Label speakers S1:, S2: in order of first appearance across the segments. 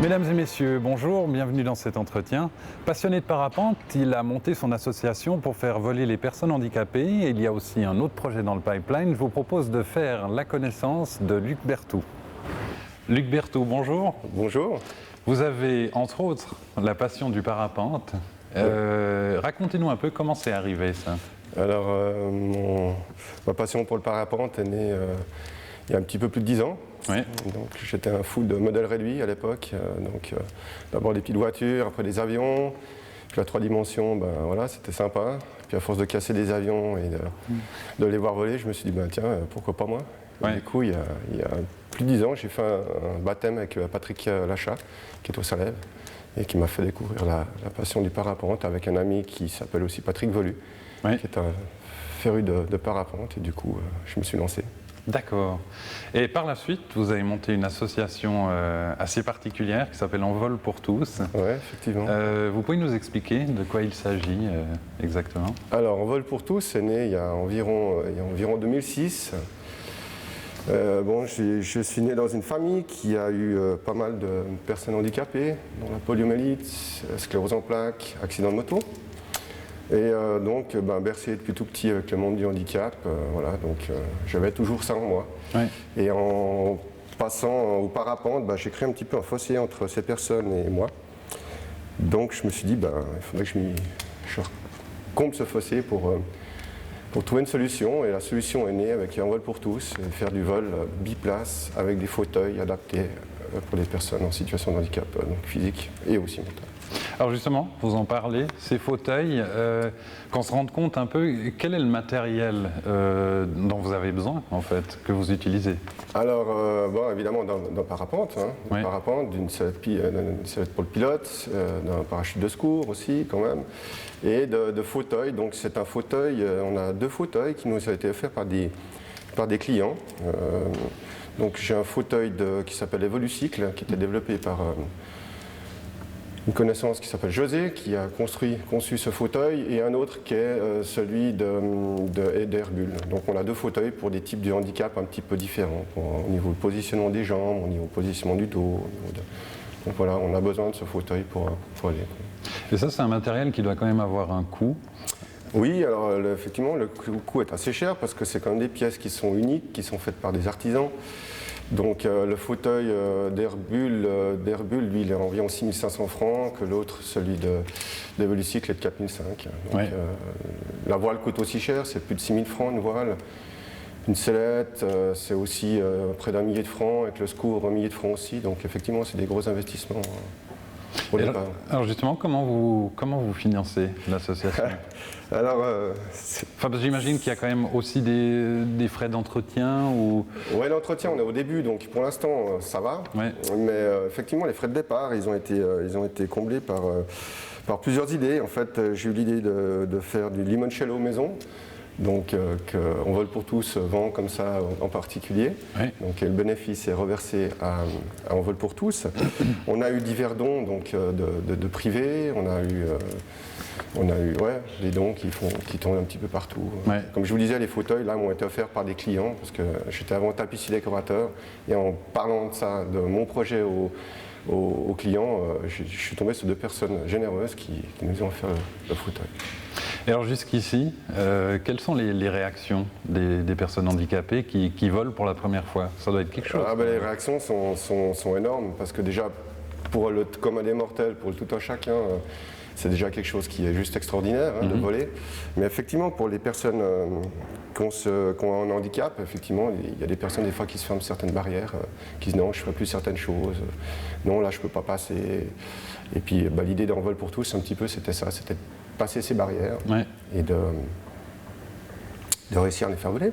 S1: Mesdames et messieurs, bonjour, bienvenue dans cet entretien. Passionné de parapente, il a monté son association pour faire voler les personnes handicapées. Et il y a aussi un autre projet dans le pipeline. Je vous propose de faire la connaissance de Luc Berthoud. Luc Berthoud, bonjour.
S2: Bonjour.
S1: Vous avez, entre autres, la passion du parapente. Racontez-nous un peu comment c'est arrivé, ça.
S2: Alors, ma passion pour le parapente est née il y a un petit peu plus de 10 ans.
S1: Oui.
S2: Donc, j'étais un fou de modèles réduits à l'époque. D'abord des petites voitures, après des avions. Puis la 3 dimensions, ben, voilà, c'était sympa. Puis à force de casser des avions et de les voir voler, je me suis dit, ben, tiens, pourquoi pas moi.
S1: Ouais.
S2: Du coup, il y a plus de 10 ans, j'ai fait un baptême avec Patrick Lachat, qui est au Salève, et qui m'a fait découvrir la passion du parapente avec un ami qui s'appelle aussi Patrick Volu,
S1: Oui.
S2: qui est un féru de parapente. Et du coup, je me suis lancé.
S1: D'accord. Et par la suite, vous avez monté une association assez particulière qui s'appelle Envol pour tous.
S2: Oui, effectivement.
S1: Vous pouvez nous expliquer de quoi il s'agit exactement?
S2: Alors, Envol pour tous, c'est né il y a environ 2006. Je suis né dans une famille qui a eu pas mal de personnes handicapées, dont la poliomyélite, sclérose en plaques, accident de moto. Et bercé depuis tout petit avec le monde du handicap, j'avais toujours ça en moi.
S1: Oui.
S2: Et en passant au parapente, j'ai créé un petit peu un fossé entre ces personnes et moi. Donc je me suis dit, il faudrait que je comble ce fossé pour trouver une solution. Et la solution est née avec Envol pour tous, et faire du vol biplace avec des fauteuils adaptés pour les personnes en situation de handicap, donc physique et aussi mental.
S1: Alors justement, vous en parlez, ces fauteuils, qu'on se rende compte un peu, quel est le matériel dont vous avez besoin, en fait, que vous utilisez?
S2: Alors, évidemment, d'un parapente,
S1: Oui.
S2: Parapente, d'une sellette pour le pilote, d'un parachute de secours aussi, quand même, et de fauteuils. Donc, c'est un fauteuil, on a 2 fauteuils qui nous ont été offerts par des clients. Donc, j'ai un fauteuil qui s'appelle Evolucycle, qui était développé par une connaissance qui s'appelle José, qui a conçu ce fauteuil, et un autre qui est celui d'Airbul. Donc on a 2 fauteuils pour des types de handicap un petit peu différents, au niveau du positionnement des jambes, au niveau du positionnement du dos. Donc voilà, on a besoin de ce fauteuil pour aller.
S1: Et ça, c'est un matériel qui doit quand même avoir un coût.
S2: Oui, alors effectivement, le coût est assez cher parce que c'est quand même des pièces qui sont uniques, qui sont faites par des artisans. Donc le fauteuil d'Airbul, lui, il est environ 6 500 francs, que l'autre, celui d'Evolucycle, est de 4 500. Donc,
S1: Ouais.
S2: La voile coûte aussi cher, c'est plus de 6 000 francs une voile. Une sellette, c'est aussi près d'1 millier de francs, avec le secours 1 millier de francs aussi. Donc effectivement, c'est des gros investissements au départ.
S1: Alors justement, comment vous financez l'association? Parce que j'imagine qu'il y a quand même aussi des frais d'entretien ou...
S2: Oui, l'entretien, on est au début, donc pour l'instant, ça va.
S1: Ouais.
S2: Mais effectivement, les frais de départ, ils ont été comblés par plusieurs idées. En fait, j'ai eu l'idée de faire du limoncello maison, donc qu'Envol pour tous vend comme ça en particulier.
S1: Ouais.
S2: Donc le bénéfice est reversé à Envol pour tous. On a eu divers dons donc, de privés, on a eu des dons qui tournent un petit peu partout.
S1: Ouais.
S2: Comme je vous disais, les fauteuils là m'ont été offerts par des clients parce que j'étais avant tapissier décorateur, et en parlant de ça, de mon projet aux clients, je suis tombé sur 2 personnes généreuses qui nous ont offert le fauteuil.
S1: Et alors jusqu'ici, quelles sont les réactions des personnes handicapées qui volent pour la première fois? Ça doit être quelque chose.
S2: Les réactions sont énormes parce que déjà, pour le commun des mortels, pour le tout un chacun, c'est déjà quelque chose qui est juste extraordinaire de voler. Mais effectivement, pour les personnes qui ont un handicap, effectivement, il y a des personnes des fois qui se ferment certaines barrières, qui disent non, je ne ferai plus certaines choses, non, là je ne peux pas passer. Et puis l'idée d'Envol pour tous, un petit peu, c'était ça, c'était de passer ces barrières et de réussir à les faire voler.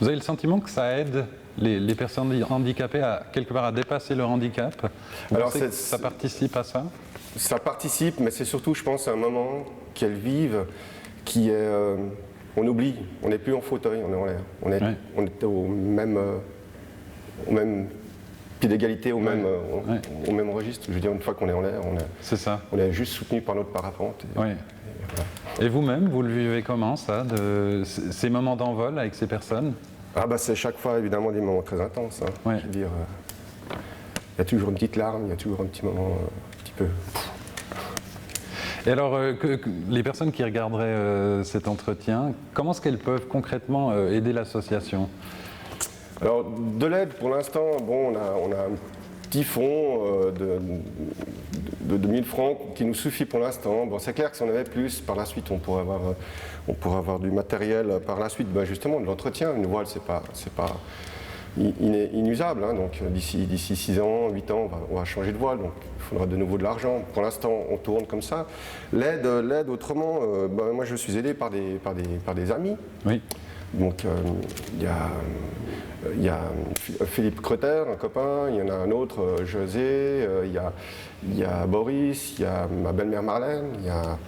S1: Vous avez le sentiment que ça aide les personnes handicapées à quelque part à dépasser leur handicap? Vous pensez que ça participe à ça?
S2: Ça participe, mais c'est surtout, je pense, un moment qu'elles vivent qui est... on oublie, on n'est plus en fauteuil, on est en l'air. On est au même pied d'égalité, au même registre. Je veux dire, une fois qu'on est en l'air, on est juste soutenu par notre parapente.
S1: Et vous-même, vous le vivez comment, ça, ces moments d'envol avec ces personnes?
S2: C'est chaque fois, évidemment, des moments très intenses. Je veux dire, y a toujours une petite larme, il y a toujours un petit moment un petit peu.
S1: Et alors, les personnes qui regarderaient cet entretien, comment est-ce qu'elles peuvent concrètement aider l'association?
S2: Alors, de l'aide, pour l'instant, bon, on a un petit fonds de 2000 francs qui nous suffit pour l'instant. Bon, c'est clair que si on avait plus, par la suite, on pourrait avoir du matériel par la suite, ben justement, de l'entretien. Une voile, c'est pas inusable, hein, donc d'ici 6 ans, 8 ans, on va changer de voile, donc il faudra de nouveau de l'argent. Pour l'instant, on tourne comme ça. L'aide autrement, ben, moi je suis aidé par des amis.
S1: Oui.
S2: Donc il y a Philippe Creter, un copain, il y en a un autre, José, il y a Boris, il y a ma belle-mère Marlène, il y a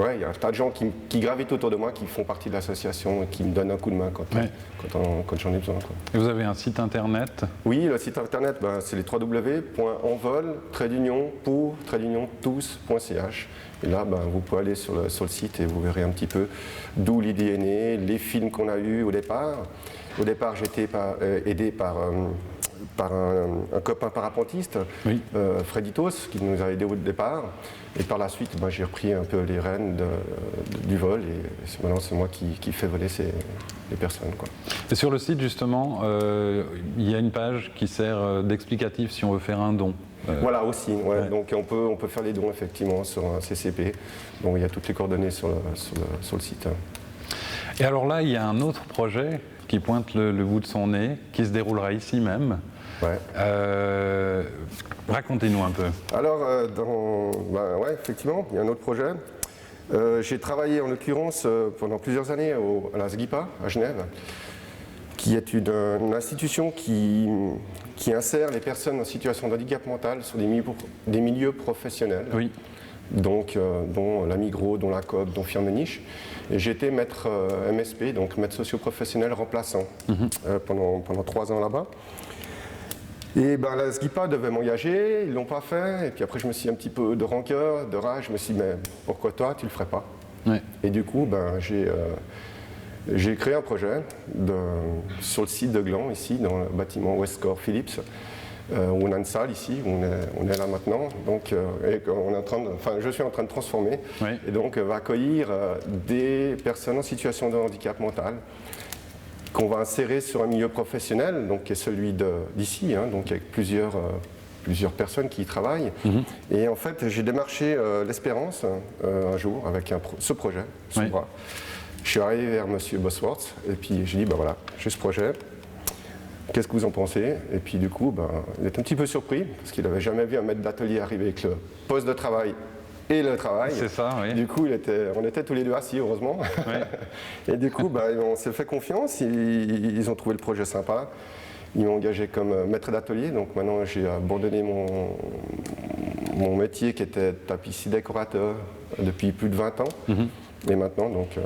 S2: un tas de gens qui gravitent autour de moi, qui font partie de l'association et qui me donnent un coup de main quand j'en ai besoin. Quoi.
S1: Et vous avez un site internet?
S2: Oui, le site internet, ben, c'est les www.envol-pour-tous.ch. Et là, ben, vous pouvez aller sur le site et vous verrez un petit peu d'où l'idée est née, les films qu'on a eus au départ. Au départ, j'ai été aidé par un copain parapentiste,
S1: oui.
S2: Freditos, qui nous a aidés au départ. Et par la suite, ben, j'ai repris un peu les rênes du vol et maintenant c'est moi qui fais voler les personnes. Quoi.
S1: Et sur le site, justement, il y a une page qui sert d'explicatif si on veut faire un don.
S2: Voilà aussi, ouais. Donc on peut faire les dons effectivement sur un CCP. Donc il y a toutes les coordonnées sur le site.
S1: Et alors là, il y a un autre projet qui pointe le bout de son nez, qui se déroulera ici même.
S2: Ouais.
S1: Racontez-nous un peu.
S2: Alors, ouais, effectivement, il y a un autre projet. J'ai travaillé en l'occurrence pendant plusieurs années à la SGIPA à Genève, qui est une institution qui insère les personnes en situation de handicap mental sur des milieux professionnels. Oui. Donc, dont la Migros, dont la Coop, dont Firme Niche. Et j'étais maître MSP, donc maître socio-professionnel remplaçant, pendant 3 ans là-bas. Et ben, la SGIPA devait m'engager, ils ne l'ont pas fait. Et puis après, je me suis un petit peu de rancœur, de rage. Je me suis dit, mais pourquoi toi, tu ne le ferais pas? Ouais. Et du coup, ben, j'ai créé un projet sur le site de Gland, ici, dans le bâtiment Westcore Philips. Où on a une salle ici, où on est là maintenant, donc je suis en train de transformer, oui. Et donc va accueillir des personnes en situation de handicap mental qu'on va insérer sur un milieu professionnel, donc qui est celui d'ici, hein, donc avec plusieurs personnes qui y travaillent. Mm-hmm. Et en fait, j'ai démarché l'Espérance un jour avec ce projet, ce bras. Je suis arrivé vers M. Bosworth et puis j'ai dit, ben voilà, j'ai ce projet. Qu'est-ce que vous en pensez? Et puis du coup, ben, il était un petit peu surpris, parce qu'il n'avait jamais vu un maître d'atelier arriver avec le poste de travail et le travail.
S1: C'est ça, oui.
S2: Du coup, on était tous les deux assis, heureusement. Oui. Et du coup, ben, on s'est fait confiance, ils ont trouvé le projet sympa. Ils m'ont engagé comme maître d'atelier, donc maintenant j'ai abandonné mon métier qui était tapissier décorateur depuis plus de 20 ans. Mm-hmm. Et maintenant, donc,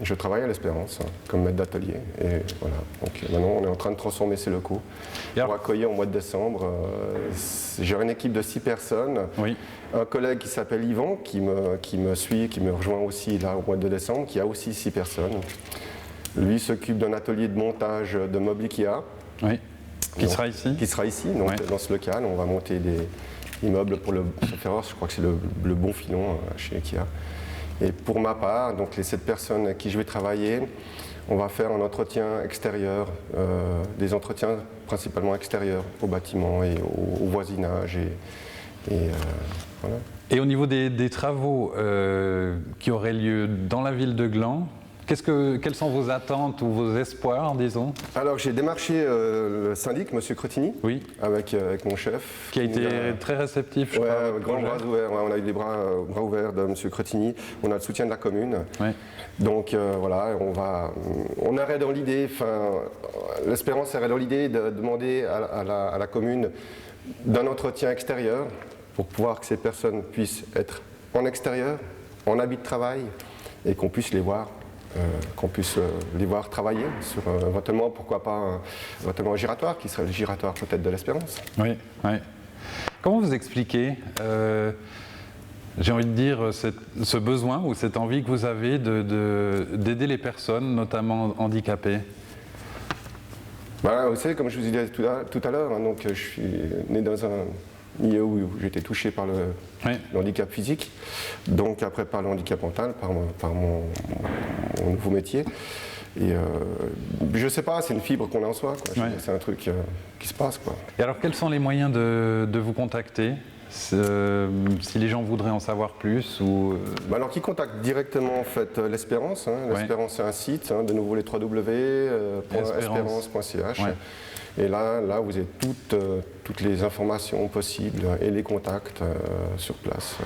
S2: je travaille à l'Espérance comme maître d'atelier. Et voilà. Donc maintenant, on est en train de transformer ces locaux pour accueillir au mois de décembre. J'ai une équipe de 6 personnes. Oui. Un collègue qui s'appelle Yvan, qui me suit, qui me rejoint aussi là au mois de décembre, qui a aussi 6 personnes. Lui s'occupe d'un atelier de montage de meubles Ikea. Oui. Qui sera ici. Qui sera ici, donc dans ce local. On va monter des immeubles pour le Ferreur. Je crois que c'est le bon filon chez Ikea. Et pour ma part, donc les 7 personnes avec qui je vais travailler, on va faire un entretien extérieur, des entretiens principalement extérieurs au bâtiment et au voisinage. Voilà.
S1: Et au niveau des travaux qui auraient lieu dans la ville de Gland, quelles sont vos attentes ou vos espoirs, disons?
S2: Alors j'ai démarché le syndic, M. Cretigny, oui. avec mon chef.
S1: Qui a été très réceptif, je crois.
S2: Grand bras ouverts, on a eu les bras ouverts de M. Cretigny, on a le soutien de la commune. Ouais. Donc voilà, on aurait dans l'idée, l'Espérance aurait dans l'idée de demander à la commune d'un entretien extérieur pour pouvoir que ces personnes puissent être en extérieur, en habit de travail, et qu'on puisse les voir. Qu'on puisse les voir travailler sur éventuellement, pourquoi pas éventuellement un giratoire, qui serait le giratoire peut-être de l'Espérance.
S1: Oui, oui. Comment vous expliquez, j'ai envie de dire, ce besoin ou cette envie que vous avez d'aider les personnes, notamment handicapées?
S2: Bah, vous savez, comme je vous disais tout à l'heure, hein, donc je suis né dans un milieu où j'étais touché par le handicap physique, donc après par le handicap mental, par mon nouveau métier. Et je sais pas, c'est une fibre qu'on a en soi, quoi. C'est un truc qui se passe, quoi.
S1: Et alors, quels sont les moyens de vous contacter si les gens voudraient en savoir plus ou...
S2: Bah alors, qui contactent directement en fait l'Espérance. Hein. L'Espérance, c'est un site, hein, de nouveau les www.espérance.ch. Et là, vous avez toutes les informations possibles et les contacts sur place.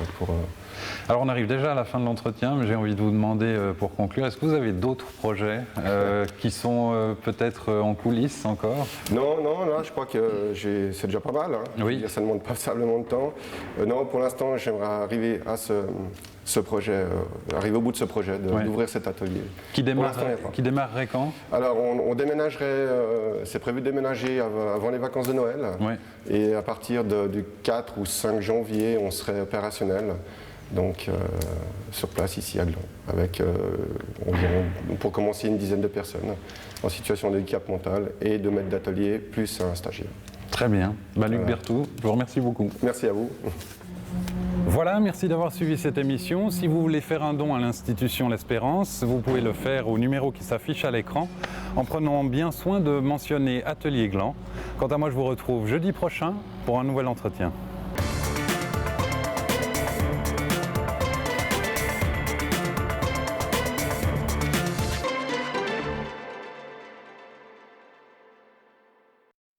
S1: Alors on arrive déjà à la fin de l'entretien, mais j'ai envie de vous demander pour conclure, est-ce que vous avez d'autres projets qui sont peut-être en coulisses encore?
S2: Non, là je crois que c'est déjà pas mal. Hein.
S1: Oui.
S2: Ça ne demande pas passablement de temps. Non, pour l'instant, j'aimerais arriver à ce projet, arriver au bout de ce projet, d'ouvrir cet atelier.
S1: Qui démarrerait quand?
S2: Alors on déménagerait, c'est prévu de déménager avant les vacances de Noël. Et à partir du 4 ou 5 janvier, on serait opérationnel. Donc sur place ici à Gland, avec environ, pour commencer, une dizaine de personnes en situation de handicap mental et 2 maîtres d'atelier plus un stagiaire.
S1: Très bien. Luc Berthoud, je vous remercie beaucoup.
S2: Merci à vous.
S1: Voilà, merci d'avoir suivi cette émission. Si vous voulez faire un don à l'institution L'Espérance, vous pouvez le faire au numéro qui s'affiche à l'écran en prenant bien soin de mentionner Atelier Gland. Quant à moi, je vous retrouve jeudi prochain pour un nouvel entretien.